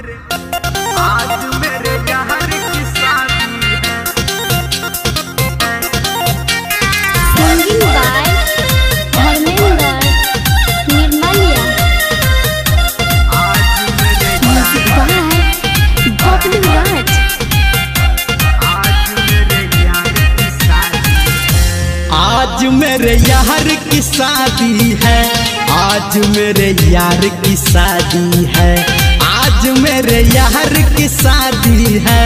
मेरे यार की शादी है। Singing by Dharmendra Nirmaliya. Music by Bobby Raj. आज मेरे यार की शादी है। आज मेरे यार की शादी है। आज मेरे यार की शादी है।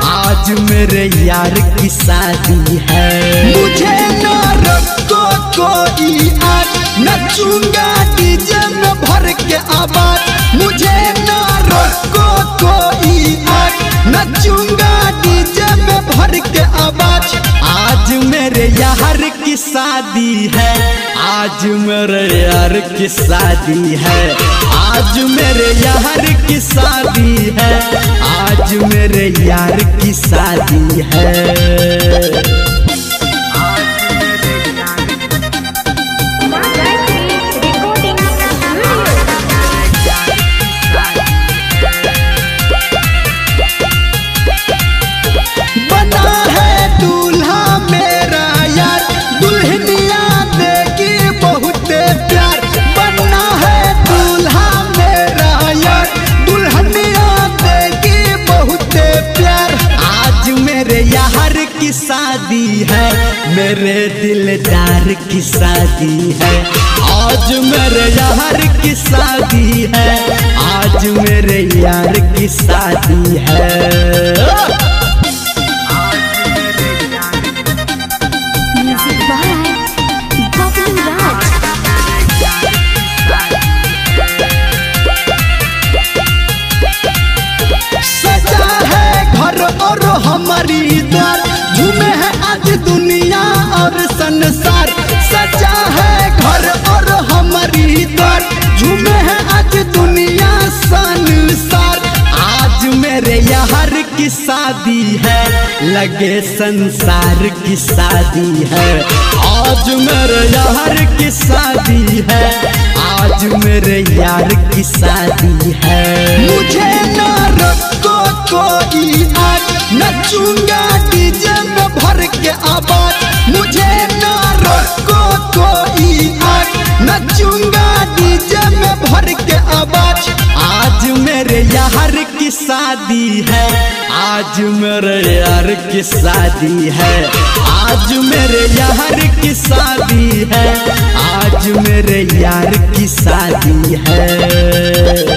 आज मेरे यार की शादी है। मुझे न रखो कोई आज, नचूंगा डीजे में भर के आवाज। मुझे न रखो कोई आज, नचूंगा डीजे में भर के आवाज। आज मेरे यार की शादी है। आज मेरे यार की शादी है। आज मेरे यार की शादी है। आज मेरे यार की शादी है। की शादी है, मेरे दिलदार की शादी है। आज मेरे यार की शादी है। आज मेरे यार की शादी है। Music by Bobby Raj. सजा है घर और हमारी द्वार, झूमे है आज दुनिया और संसार। सजा है घर और हमारी द्वार, झूमे है आज दुनिया संसार। आज मेरे यार की शादी है, लगे संसार की शादी है। आज मेरे यार की शादी है। आज मेरे यार की शादी है। मुझे न रखो कोई आज, नचूंगा डीजे में भर के आवाज। मुझे न रखो कोई आज, नचूंगा डीजे में भर के आवाज। आज मेरे यार की शादी है। आज मेरे यार की शादी है। आज मेरे यार की शादी है। आज मेरे यार की शादी है।